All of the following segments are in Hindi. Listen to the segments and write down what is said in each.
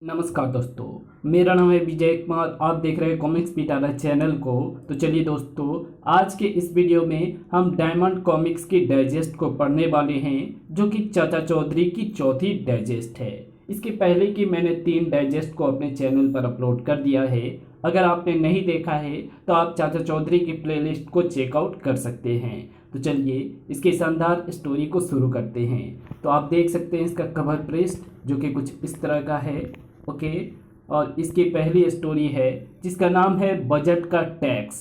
नमस्कार दोस्तों, मेरा नाम है विजय कुमार। आप देख रहे हैं कॉमिक्स पिटारा चैनल को। तो चलिए दोस्तों, आज के इस वीडियो में हम डायमंड कॉमिक्स की डाइजेस्ट को पढ़ने वाले हैं, जो कि चाचा चौधरी की चौथी डाइजेस्ट है। इसके पहले की मैंने 3 डाइजेस्ट को अपने चैनल पर अपलोड कर दिया है। अगर आपने नहीं देखा है तो आप चाचा चौधरी की प्लेलिस्ट को चेकआउट कर सकते हैं। तो चलिए इसकी शानदार स्टोरी को शुरू करते हैं। तो आप देख सकते हैं इसका कवर पृष्ठ, जो कि कुछ इस तरह का है। ओके, और इसकी पहली स्टोरी है जिसका नाम है बजट का टैक्स।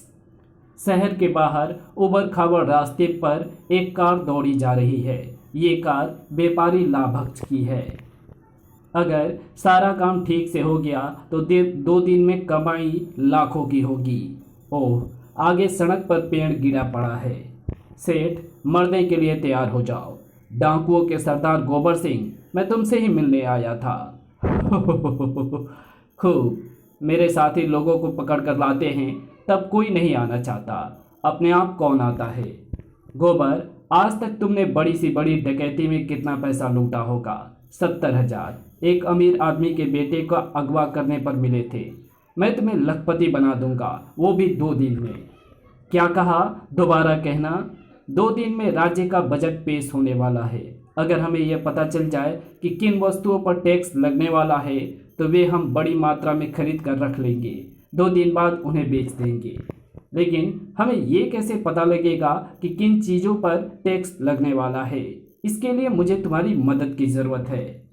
शहर के बाहर उबड़ खाबड़ रास्ते पर एक कार दौड़ी जा रही है। ये कार व्यापारी लाभक्ष की है। अगर सारा काम ठीक से हो गया तो 2 दिन में कमाई लाखों की होगी। ओह, आगे सड़क पर पेड़ गिरा पड़ा है। सेठ, मरने के लिए तैयार हो जाओ। डाकुओं के सरदार गोबर सिंह, मैं तुमसे ही मिलने आया था। खूब, मेरे साथी लोगों को पकड़ कर लाते हैं तब कोई नहीं आना चाहता, अपने आप कौन आता है। गोबर, आज तक तुमने बड़ी सी बड़ी डकैती में कितना पैसा लूटा होगा? 70,000 एक अमीर आदमी के बेटे का अगवा करने पर मिले थे। मैं तुम्हें लखपति बना दूंगा, वो भी 2 दिन में। क्या कहा? दोबारा कहना। 2 दिन में राज्य का बजट पेश होने वाला है। अगर हमें यह पता चल जाए कि किन वस्तुओं पर टैक्स लगने वाला है तो वे हम बड़ी मात्रा में खरीद कर रख लेंगे। 2 दिन बाद उन्हें बेच देंगे। लेकिन हमें ये कैसे पता लगेगा कि किन चीज़ों पर टैक्स लगने वाला है? इसके लिए मुझे तुम्हारी मदद की ज़रूरत है।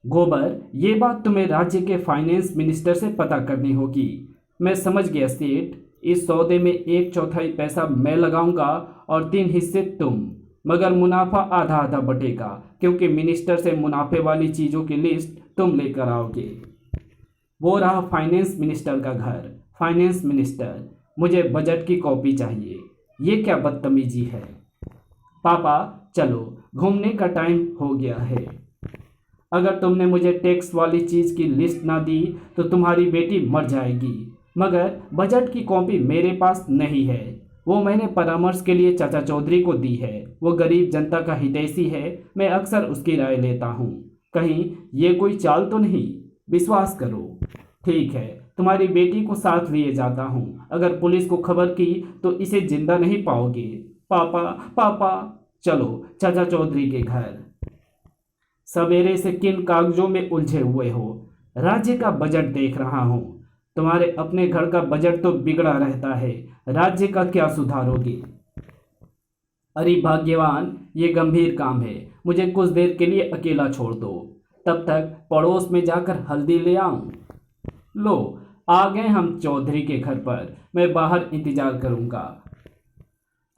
गोबर, ये बात तुम्हें राज्य के फाइनेंस मिनिस्टर से पता करनी होगी। मैं समझ गया सेठ, इस सौदे में 1/4 पैसा मैं लगाऊंगा और 3 हिस्से तुम, मगर मुनाफा आधा आधा बटेगा, क्योंकि मिनिस्टर से मुनाफे वाली चीज़ों की लिस्ट तुम लेकर आओगे। वो रहा फाइनेंस मिनिस्टर का घर। फाइनेंस मिनिस्टर, मुझे बजट की कॉपी चाहिए। ये क्या बदतमीजी है? पापा, चलो घूमने का टाइम हो गया है। अगर तुमने मुझे टैक्स वाली चीज़ की लिस्ट ना दी तो तुम्हारी बेटी मर जाएगी। मगर बजट की कॉपी मेरे पास नहीं है। वो मैंने परामर्श के लिए चाचा चौधरी को दी है। वो गरीब जनता का हितैषी है, मैं अक्सर उसकी राय लेता हूँ। कहीं ये कोई चाल तो नहीं? विश्वास करो। ठीक है, तुम्हारी बेटी को साथ लिए जाता हूँ। अगर पुलिस को खबर की तो इसे जिंदा नहीं पाओगे। पापा, पापा। चलो चाचा चौधरी के घर। सवेरे से किन कागजों में उलझे हुए हो? राज्य का बजट देख रहा हूँ। तुम्हारे अपने घर का बजट तो बिगड़ा रहता है, राज्य का क्या सुधारोगे? अरे भाग्यवान, ये गंभीर काम है। मुझे कुछ देर के लिए अकेला छोड़ दो, तब तक पड़ोस में जाकर हल्दी ले आऊं। लो, आ गए हम चौधरी के घर पर। मैं बाहर इंतजार करूंगा।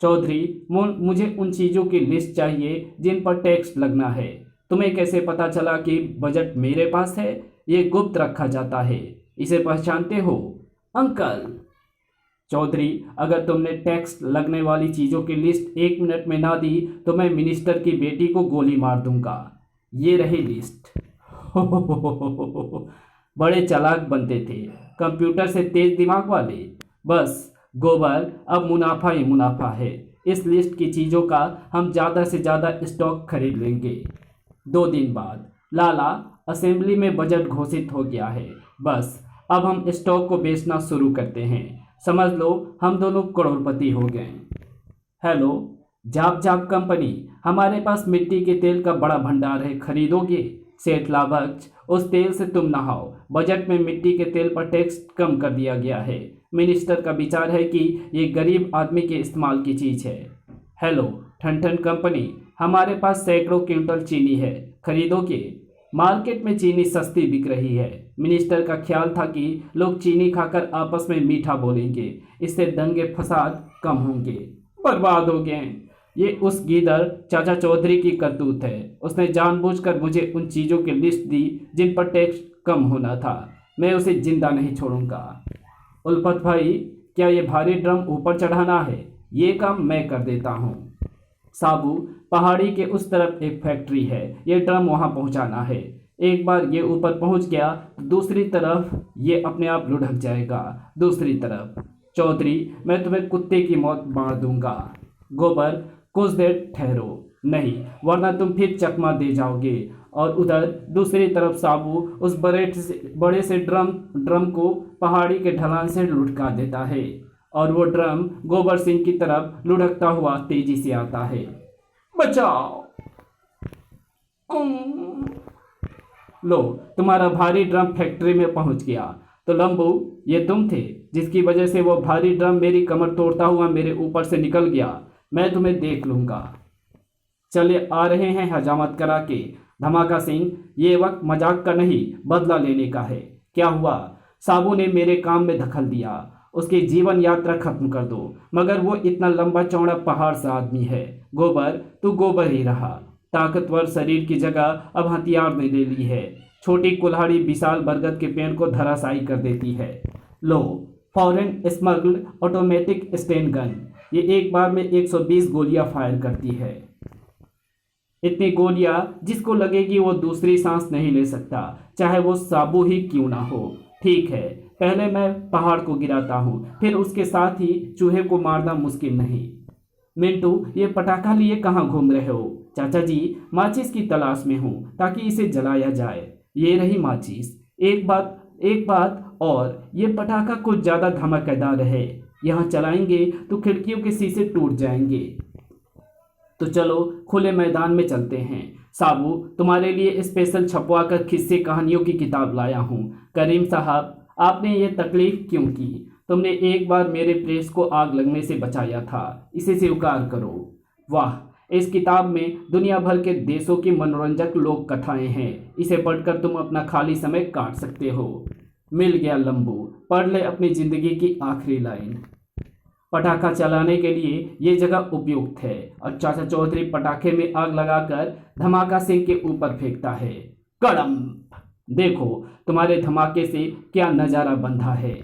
चौधरी, मुझे उन चीज़ों की लिस्ट चाहिए जिन पर टैक्स लगना है। तुम्हें कैसे पता चला कि बजट मेरे पास है? ये गुप्त रखा जाता है। इसे पहचानते हो? अंकल। चौधरी, अगर तुमने टैक्स लगने वाली चीज़ों की लिस्ट 1 मिनट में ना दी तो मैं मिनिस्टर की बेटी को गोली मार दूंगा। ये रही लिस्ट। बड़े चालाक बनते थे, कंप्यूटर से तेज दिमाग वाले। बस गोबर, अब मुनाफा ही मुनाफा है। इस लिस्ट की चीज़ों का हम ज़्यादा से ज़्यादा स्टॉक खरीद लेंगे। 2 दिन बाद लाला, असेंबली में बजट घोषित हो गया है। बस अब हम स्टॉक को बेचना शुरू करते हैं। समझ लो हम दोनों करोड़पति हो गए। हेलो जाप जाप कंपनी, हमारे पास मिट्टी के तेल का बड़ा भंडार है, खरीदोगे? सेठ लाभक्ष, उस तेल से तुम नहाओ। बजट में मिट्टी के तेल पर टैक्स कम कर दिया गया है। मिनिस्टर का विचार है कि ये गरीब आदमी के इस्तेमाल की चीज़ है। हेलो ठन ठन कंपनी, हमारे पास सैकड़ों क्विंटल चीनी है, खरीदोगे? मार्केट में चीनी सस्ती बिक रही है। मिनिस्टर का ख्याल था कि लोग चीनी खाकर आपस में मीठा बोलेंगे, इससे दंगे फसाद कम होंगे। बर्बाद हो गए। ये उस गीदड़ चाचा चौधरी की करतूत है। उसने जानबूझकर मुझे उन चीज़ों की लिस्ट दी जिन पर टैक्स कम होना था। मैं उसे जिंदा नहीं छोड़ूंगा। उल्फत भाई, क्या ये भारी ड्रम ऊपर चढ़ाना है? ये काम मैं कर देता हूँ। साबू, पहाड़ी के उस तरफ एक फैक्ट्री है, ये ड्रम वहाँ पहुँचाना है। एक बार ये ऊपर पहुँच गया तो दूसरी तरफ ये अपने आप लुढ़क जाएगा। दूसरी तरफ। चौधरी, मैं तुम्हें कुत्ते की मौत मार दूंगा। गोबर, कुछ देर ठहरो। नहीं, वरना तुम फिर चकमा दे जाओगे और उधर दूसरी तरफ साबू उस बड़े से ड्रम को पहाड़ी के ढलान से लुढ़का देता है और वो ड्रम गोबर सिंह की तरफ लुढ़कता हुआ तेजी से आता है। बचाओ! लो, तुम्हारा भारी ड्रम फैक्ट्री में पहुंच गया। तो लंबू, ये तुम थे जिसकी वजह से वो भारी ड्रम मेरी कमर तोड़ता हुआ मेरे ऊपर से निकल गया। मैं तुम्हें देख लूंगा। चले आ रहे हैं हजामत करा के। धमाका सिंह, ये वक्त मजाक का नहीं, बदला लेने का है। क्या हुआ? साबू ने मेरे काम में दखल दिया। उसकी जीवन यात्रा खत्म कर दो, मगर वो इतना लंबा चौड़ा पहाड़ सा आदमी है। गोबर, तू गोबर ही रहा। ताकतवर शरीर की जगह अब हथियार ने ले ली है। छोटी कुल्हाड़ी विशाल बरगद के पेड़ को धराशायी कर देती है। लो, foreign smuggled automatic sten gun. ये एक बार में 120 गोलियां फायर करती है। इतनी गोलियां जिसको लगेगी वो दूसरी सांस नहीं ले सकता, चाहे वो साबू ही क्यों ना हो। ठीक है, पहले मैं पहाड़ को गिराता हूँ, फिर उसके साथ ही चूहे को मारना मुश्किल नहीं। मिंटू, ये पटाखा लिए कहाँ घूम रहे हो? चाचा जी, माचिस की तलाश में हूँ ताकि इसे जलाया जाए। ये रही माचिस। एक बात और, ये पटाखा कुछ ज़्यादा धमाकेदार है। यहाँ चलाएंगे तो खिड़कियों के शीशे टूट जाएंगे। तो चलो खुले मैदान में चलते हैं। साबू, तुम्हारे लिए स्पेशल छपवा कर किस्से कहानियों की किताब लाया हूँ। करीम साहब, आपने ये तकलीफ क्यों की? तुमने एक बार मेरे प्रेस को आग लगने से बचाया था, इसे स्वीकार करो। वाह, इस किताब में दुनिया भर के देशों की मनोरंजक लोक कथाएं हैं। इसे पढ़कर तुम अपना खाली समय काट सकते हो। मिल गया लंबू, पढ़ ले अपनी जिंदगी की आखिरी लाइन। पटाखा चलाने के लिए ये जगह उपयुक्त है। और चाचा चौधरी पटाखे में आग लगाकर धमाका सिंह के ऊपर फेंकता है। कड़म! देखो तुम्हारे धमाके से क्या नज़ारा बंधा है।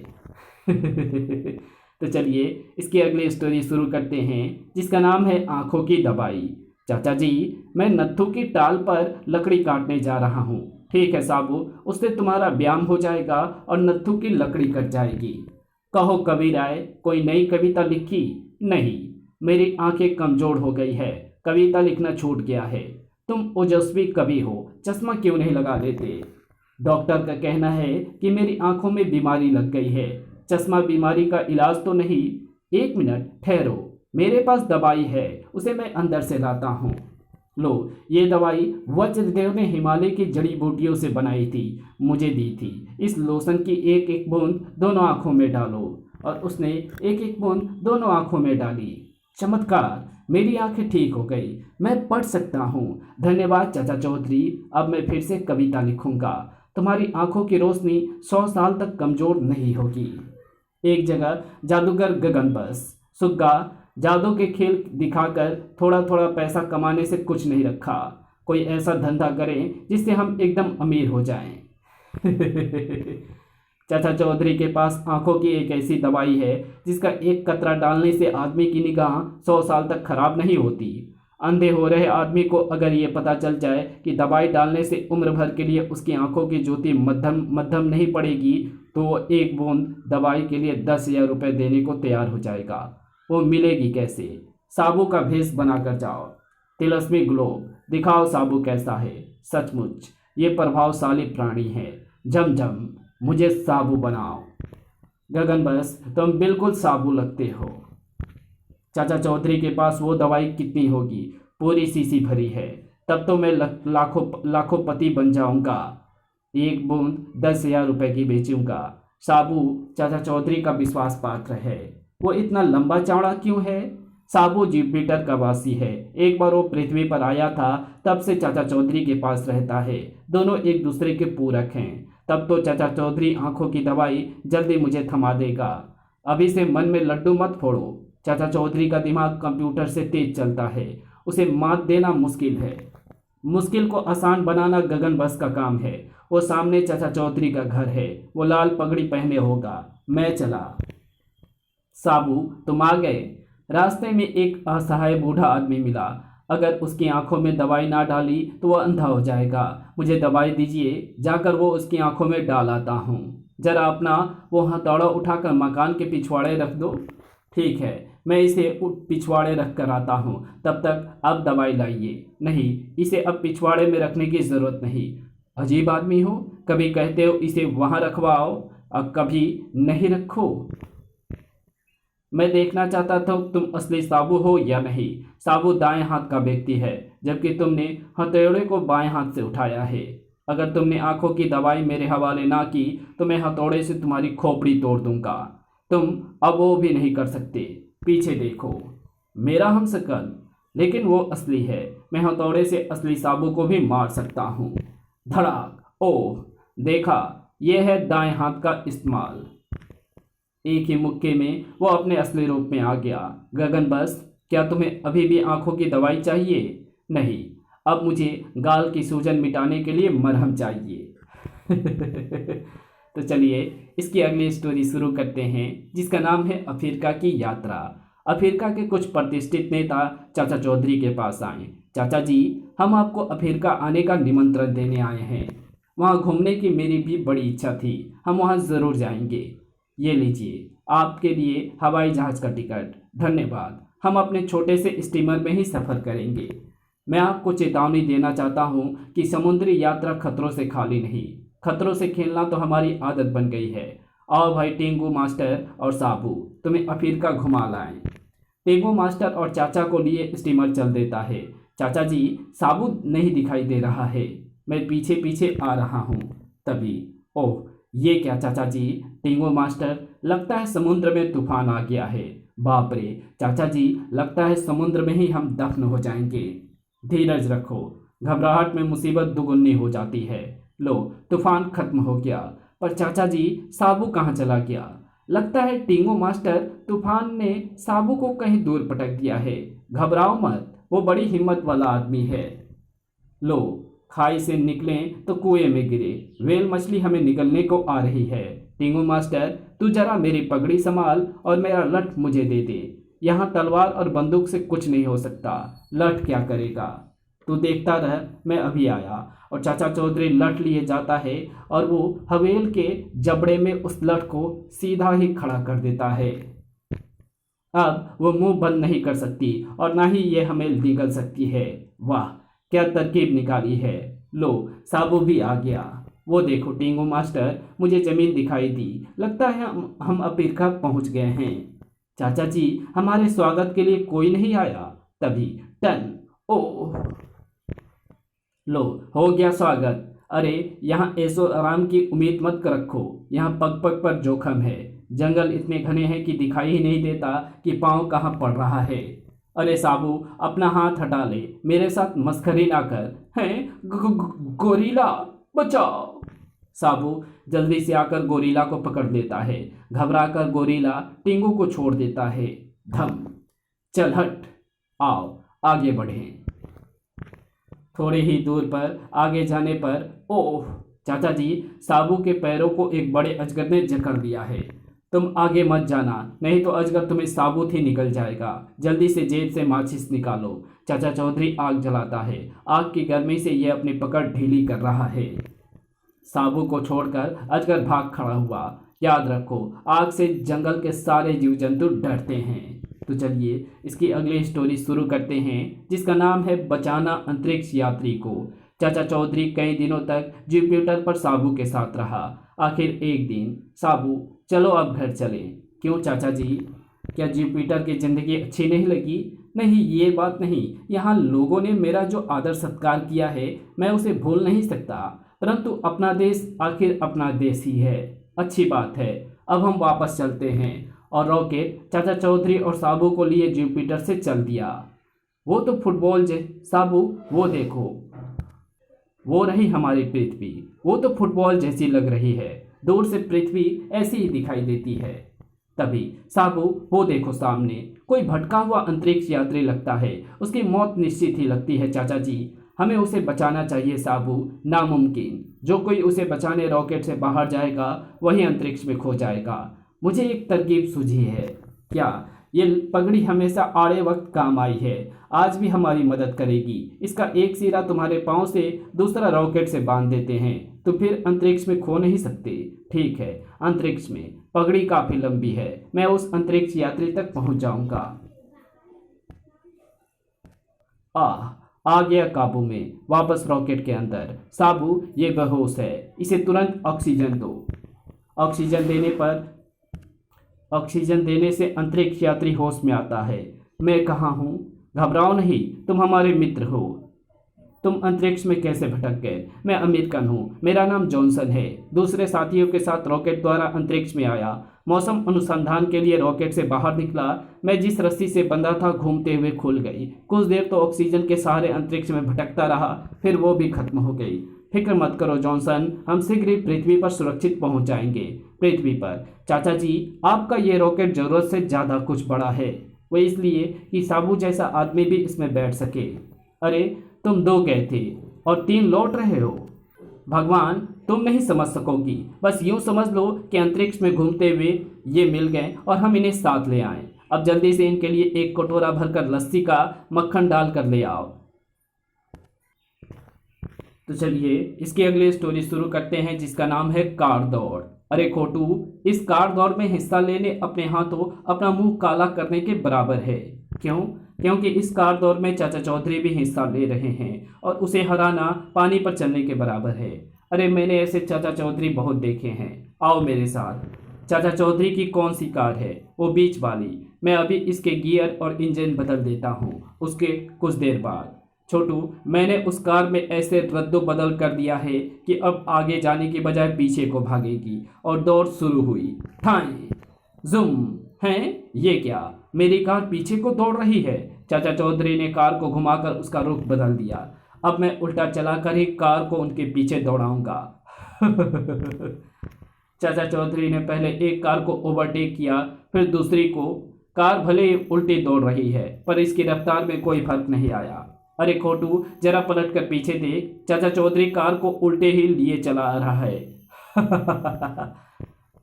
तो चलिए इसकी अगली स्टोरी शुरू करते हैं, जिसका नाम है आंखों की दवाई। चाचा जी, मैं नत्थू की टाल पर लकड़ी काटने जा रहा हूँ। ठीक है साबू, उससे तुम्हारा व्यायाम हो जाएगा और नत्थू की लकड़ी कट जाएगी। कहो कबीर राय, कोई नई कविता लिखी? नहीं, मेरी आंखें कमजोर हो गई है, कविता लिखना छूट गया है। तुम ओजस्वी कवि हो, चश्मा क्यों नहीं लगा लेते? डॉक्टर का कहना है कि मेरी आंखों में बीमारी लग गई है। चश्मा बीमारी का इलाज तो नहीं। एक मिनट ठहरो, मेरे पास दवाई है, उसे मैं अंदर से लाता हूँ। लो, ये दवाई वज्रदेव ने हिमालय की जड़ी बूटियों से बनाई थी, मुझे दी थी। इस लोशन की एक एक बूंद दोनों आंखों में डालो। और उसने एक एक बूंद दोनों आंखों में डाली। चमत्कार, मेरी आंखें ठीक हो गई, मैं पढ़ सकता हूँ। धन्यवाद चाचा चौधरी, अब मैं फिर से कविता लिखूंगा। तुम्हारी आंखों की रोशनी 100 साल तक कमजोर नहीं होगी। एक जगह जादूगर गगनबस सुग्गा जादू के खेल दिखाकर थोड़ा थोड़ा पैसा कमाने से कुछ नहीं रखा। कोई ऐसा धंधा करें जिससे हम एकदम अमीर हो जाएं। चाचा चौधरी के पास आंखों की एक ऐसी दवाई है जिसका एक कतरा डालने से आदमी की निगाह 100 साल तक खराब नहीं होती। अंधे हो रहे आदमी को अगर ये पता चल जाए कि दवाई डालने से उम्र भर के लिए उसकी आंखों की ज्योति मध्यम नहीं पड़ेगी, तो वो एक बूंद दवाई के लिए 10,000 रुपये देने को तैयार हो जाएगा। वो मिलेगी कैसे? साबू का भेष बनाकर जाओ। तिलस्मी ग्लोब दिखाओ साबू कैसा है। सचमुच ये प्रभावशाली प्राणी है। झमझम, मुझे साबू बनाओ। गगनबस, तुम बिल्कुल साबू लगते हो। चाचा चौधरी के पास वो दवाई कितनी होगी? पूरी शीशी भरी है। तब तो मैं लाखों पति बन जाऊंगा। एक बूंद 10,000 रुपये की बेचूंगा। साबू चाचा चौधरी का विश्वास पात्र है। वो इतना लंबा चौड़ा क्यों है? साबू जुपिटर का वासी है। एक बार वो पृथ्वी पर आया था, तब से चाचा चौधरी के पास रहता है। दोनों एक दूसरे के पूरक हैं। तब तो चाचा चौधरी आंखों की दवाई जल्दी मुझे थमा देगा। अभी से मन में लड्डू मत फोड़ो। चाचा चौधरी का दिमाग कंप्यूटर से तेज चलता है, उसे मात देना मुश्किल है। मुश्किल को आसान बनाना गगन बस का काम है। वो सामने चाचा चौधरी का घर है, वो लाल पगड़ी पहने होगा। मैं चला। साबू, तुम आ गए। रास्ते में एक असहाय बूढ़ा आदमी मिला। अगर उसकी आंखों में दवाई ना डाली तो वह अंधा हो जाएगा। मुझे दवाई दीजिए, जाकर वो उसकी आंखों में डाल आता हूँ। जरा अपना वो हथौड़ा उठाकर मकान के पिछवाड़े रख दो। ठीक है, मैं इसे पिछवाड़े रख कर आता हूँ, तब तक आप दवाई लाइए। नहीं, इसे अब पिछवाड़े में रखने की ज़रूरत नहीं। अजीब आदमी हो, कभी कहते हो इसे वहाँ रखवाओ और कभी नहीं रखो। मैं देखना चाहता था तुम असली साबू हो या नहीं। साबू दाएं हाथ का व्यक्ति है, जबकि तुमने हथौड़े को बाएं हाथ से उठाया है। अगर तुमने आंखों की दवाई मेरे हवाले ना की तो मैं हथौड़े से तुम्हारी खोपड़ी तोड़ दूंगा। तुम अब वो भी नहीं कर सकते। पीछे देखो, मेरा हमशक्ल, लेकिन वो असली है। मैं हथौड़े से असली साबू को भी मार सकता हूँ। धड़ाक। ओह, देखा, यह है दाएं हाथ का इस्तेमाल। एक ही मुक्के में वो अपने असली रूप में आ गया। गगन बस, क्या तुम्हें अभी भी आंखों की दवाई चाहिए? नहीं, अब मुझे गाल की सूजन मिटाने के लिए मरहम चाहिए। तो चलिए इसकी अगली स्टोरी शुरू करते हैं, जिसका नाम है अफ्रीका की यात्रा। अफ्रीका के कुछ प्रतिष्ठित नेता चाचा चौधरी के पास आए। चाचा जी, हम आपको अफ्रीका आने का निमंत्रण देने आए हैं। वहाँ घूमने की मेरी भी बड़ी इच्छा थी, हम वहाँ ज़रूर जाएंगे। ये लीजिए आपके लिए हवाई जहाज़ का टिकट। धन्यवाद, हम अपने छोटे से स्टीमर में ही सफ़र करेंगे। मैं आपको चेतावनी देना चाहता हूँ कि समुद्री यात्रा खतरों से खाली नहीं। खतरों से खेलना तो हमारी आदत बन गई है। आओ भाई टेंगू मास्टर और साबू, तुम्हें अफ्रीका घुमा लाएं। टेंगू मास्टर और चाचा को लिए स्टीमर चल देता है। चाचा जी, साबू नहीं दिखाई दे रहा है, मैं पीछे पीछे आ रहा हूँ। तभी, ओह ये क्या चाचा जी, टेंगू मास्टर, लगता है समुद्र में तूफान आ गया है। बाप रे चाचा जी, लगता है समुद्र में ही हम दफन हो जाएंगे। धीरज रखो, घबराहट में मुसीबत दुगुनी हो जाती है। लो, तूफान खत्म हो गया, पर चाचा जी साबू कहाँ चला गया? लगता है टेंगू मास्टर, तूफान ने साबू को कहीं दूर पटक दिया है। घबराओ मत, वो बड़ी हिम्मत वाला आदमी है। लो, खाई से निकलें तो कुएं में गिरे। व्हेल मछली हमें निकलने को आ रही है। टेंगू मास्टर, तू जरा मेरी पगड़ी संभाल और मेरा लठ मुझे दे दे। यहाँ तलवार और बंदूक से कुछ नहीं हो सकता, लठ क्या करेगा? तू देखता रह, मैं अभी आया। और चाचा चौधरी लठ लिए जाता है और वो हवेल के जबड़े में उस लठ को सीधा ही खड़ा कर देता है। अब वो मुंह बंद नहीं कर सकती और ना ही ये हमें निगल सकती है। वाह, क्या तरकीब निकाली है। लो, साबू भी आ गया। वो देखो टेंगू मास्टर, मुझे जमीन दिखाई दी, लगता है हम अफ्रीका पहुंच गए हैं। चाचा जी, हमारे स्वागत के लिए कोई नहीं आया। तभी टन, ओह, लो हो गया स्वागत। अरे यहाँ ऐसो आराम की उम्मीद मत रखो, यहाँ पग पग पर जोखम है। जंगल इतने घने हैं कि दिखाई ही नहीं देता कि पाँव कहाँ पड़ रहा है। अरे साबू, अपना हाथ हटा ले, मेरे साथ मस्खरी ना कर। हैं गोरीला, बचाओ। साबू जल्दी से आकर गोरीला को पकड़ लेता है। घबराकर गोरीला टेंगू को छोड़ देता है। धम, चल हट, आओ आगे बढ़ें। थोड़ी ही दूर पर आगे जाने पर, ओह चाचा जी, साबू के पैरों को एक बड़े अजगर ने जकड़ लिया है। तुम आगे मत जाना, नहीं तो अजगर तुम्हें साबुत ही निकल जाएगा। जल्दी से जेब से माचिस निकालो। चाचा चौधरी आग जलाता है। आग की गर्मी से यह अपनी पकड़ ढीली कर रहा है। साबू को छोड़कर अजगर भाग खड़ा हुआ। याद रखो, आग से जंगल के सारे जीव जंतु डरते हैं। तो चलिए इसकी अगली स्टोरी शुरू करते हैं, जिसका नाम है बचाना अंतरिक्ष यात्री को। चाचा चौधरी कई दिनों तक जुपिटर पर साबू के साथ रहा। आखिर एक दिन, साबू चलो अब घर चलें। क्यों चाचा जी, क्या जुपिटर की ज़िंदगी अच्छी नहीं लगी? नहीं, ये बात नहीं, यहाँ लोगों ने मेरा जो आदर सत्कार किया है मैं उसे भूल नहीं सकता। परंतु अपना देश आखिर अपना देश ही है। अच्छी बात है, अब हम वापस चलते हैं। और रॉकेट चाचा चौधरी और साबू को लिए जुपिटर से चल दिया। वो तो फुटबॉल साबू, वो देखो, वो रही हमारी पृथ्वी। वो तो फुटबॉल जैसी लग रही है, दूर से पृथ्वी ऐसी ही दिखाई देती है। तभी साबू, वो देखो सामने कोई भटका हुआ अंतरिक्ष यात्री लगता है। उसकी मौत निश्चित ही लगती है चाचा जी, हमें उसे बचाना चाहिए साबू। नामुमकिन, जो कोई उसे बचाने रॉकेट से बाहर जाएगा वही अंतरिक्ष में खो जाएगा। मुझे एक तरकीब सूझी है। क्या? ये पगड़ी हमेशा आड़े वक्त काम आई है, आज भी हमारी मदद करेगी। इसका एक सिरा तुम्हारे पाँव से दूसरा रॉकेट से बांध देते हैं तो फिर अंतरिक्ष में खो नहीं सकते। ठीक है, अंतरिक्ष में पगड़ी काफी लंबी है, मैं उस अंतरिक्ष यात्री तक पहुंच जाऊंगा। आ गया काबू में, वापस रॉकेट के अंदर। साबू ये बेहोश है, इसे तुरंत ऑक्सीजन दो। ऑक्सीजन देने से अंतरिक्ष यात्री होश में आता है। मैं कहाँ हूँ? घबराओ नहीं, तुम हमारे मित्र हो। तुम अंतरिक्ष में कैसे भटक गए? मैं अमेरिकन हूँ, मेरा नाम जॉनसन है। दूसरे साथियों के साथ रॉकेट द्वारा अंतरिक्ष में आया, मौसम अनुसंधान के लिए रॉकेट से बाहर निकला। मैं जिस रस्सी से बंधा था घूमते हुए खुल गई। कुछ देर तो ऑक्सीजन के सहारे अंतरिक्ष में भटकता रहा, फिर वो भी खत्म हो गई। फिक्र मत करो जॉनसन, हम शीघ्र ही पृथ्वी पर सुरक्षित पहुंच जाएंगे। पृथ्वी पर? चाचा जी, आपका ये रॉकेट जरूरत से ज़्यादा कुछ बड़ा है, वो इसलिए कि साबू जैसा आदमी भी इसमें बैठ सके। अरे तुम 2 गए थे और 3 लौट रहे हो। भगवान, तुम नहीं समझ सकोगी। बस यूं समझ लो कि अंतरिक्ष में घूमते हुए ये मिल गए और हम इन्हें साथ ले आए। अब जल्दी से इनके लिए एक कटोरा भरकर लस्सी का मक्खन डाल कर ले आओ। तो चलिए इसकी अगली स्टोरी शुरू करते हैं, जिसका नाम है कार दौड़। अरे खोटू, इस कार दौड़ में हिस्सा लेने अपने हाथों अपना मुंह काला करने के बराबर है। क्यों? क्योंकि इस कार दौड़ में चाचा चौधरी भी हिस्सा ले रहे हैं और उसे हराना पानी पर चलने के बराबर है। अरे मैंने ऐसे चाचा चौधरी बहुत देखे हैं, आओ मेरे साथ। चाचा चौधरी की कौन सी कार है? वो बीच वाली। मैं अभी इसके गियर और इंजन बदल देता हूँ, उसके कुछ देर बाद। छोटू, मैंने उस कार में ऐसे रद्दो बदल कर दिया है कि अब आगे जाने के बजाय पीछे को भागेगी। और दौड़ शुरू हुई। ठाई जुम। हैं ये क्या? मेरी कार पीछे को दौड़ रही है। चाचा चौधरी ने कार को घुमाकर उसका रुख बदल दिया। अब मैं उल्टा चलाकर ही कार को उनके पीछे दौड़ाऊंगा। चाचा चौधरी ने पहले एक कार को ओवरटेक किया, फिर दूसरी को। कार भले ही उल्टी दौड़ रही है, पर इसकी रफ्तार में कोई फर्क नहीं आया। अरे खोटू, जरा पलट कर पीछे देख, चाचा चौधरी कार को उल्टे ही लिए चला रहा है।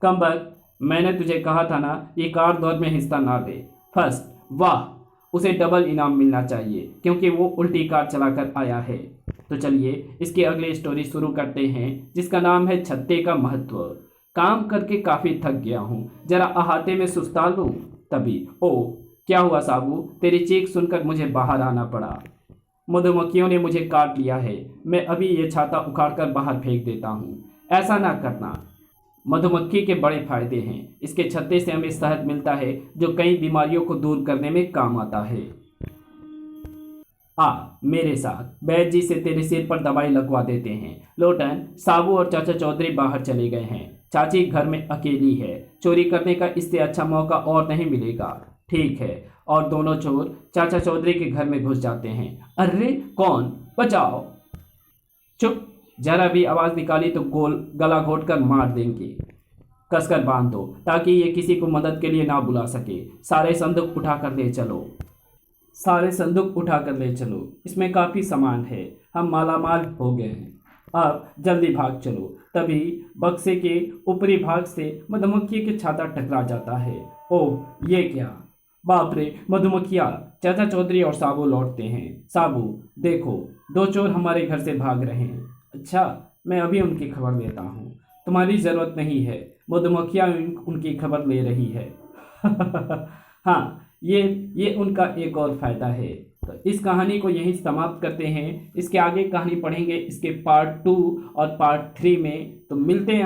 कमबख्त, मैंने तुझे कहा था ना, ये कार दौड़ में हिस्सा ना ले। फर्स्ट, वाह, उसे डबल इनाम मिलना चाहिए क्योंकि वो उल्टी कार चलाकर आया है। तो चलिए इसकी अगली स्टोरी शुरू करते हैं, जिसका नाम है छत्ते का महत्व। काम करके काफ़ी थक गया हूँ, जरा अहाते में सुस्ता लूँ। तभी ओ, क्या हुआ साबू? तेरी चीख सुनकर मुझे बाहर आना पड़ा। मधुमक्खियों ने मुझे काट लिया है, मैं अभी ये छाता उखाड़कर बाहर फेंक देता हूँ। ऐसा ना करना। मधुमक्खी के बड़े फायदे हैं, इसके छत्ते से हमें शहद मिलता है जो कई बीमारियों को दूर करने में काम आता है। मेरे साथ वैद्य जी से तेरे सिर पर दवाई लगवा देते हैं। लोटन, साबू और चाचा चौधरी बाहर चले गए हैं। चाची घर में अकेली है, चोरी करने का इससे अच्छा मौका और नहीं मिलेगा। ठीक है, और दोनों चोर चाचा चौधरी के घर में घुस जाते हैं। अरे कौन? बचाओ। चुप, जरा भी आवाज़ निकाली तो गला घोटकर मार देंगे। कसकर बांध दो ताकि ये किसी को मदद के लिए ना बुला सके। सारे संदूक उठा कर ले चलो, इसमें काफ़ी सामान है, हम मालामाल हो गए हैं। अब जल्दी भाग चलो। तभी बक्से के ऊपरी भाग से मधुमक्खी के छाता टकरा जाता है। ओह, ये क्या? बाप रे, मधुमक्खियाँ! चाचा चौधरी और साबू लौटते हैं। साबू, देखो 2 चोर हमारे घर से भाग रहे हैं। अच्छा, मैं अभी उनकी खबर लेता हूँ। तुम्हारी ज़रूरत नहीं है, मधुमक्खियाँ उनकी खबर ले रही है। हाँ, ये उनका एक और फ़ायदा है। तो इस कहानी को यहीं समाप्त करते हैं। इसके आगे कहानी पढ़ेंगे इसके पार्ट 2 और पार्ट 3 में। तो मिलते हैं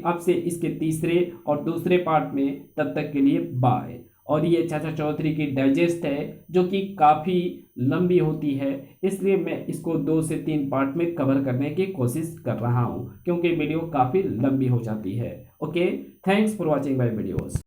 आपसे इसके तीसरे और दूसरे पार्ट में। तब तक के लिए बाय। और ये चाचा चौधरी की डाइजेस्ट है जो कि काफ़ी लंबी होती है, इसलिए मैं इसको 2 से 3 पार्ट में कवर करने की कोशिश कर रहा हूँ क्योंकि वीडियो काफ़ी लंबी हो जाती है। Okay, thanks for watching my videos.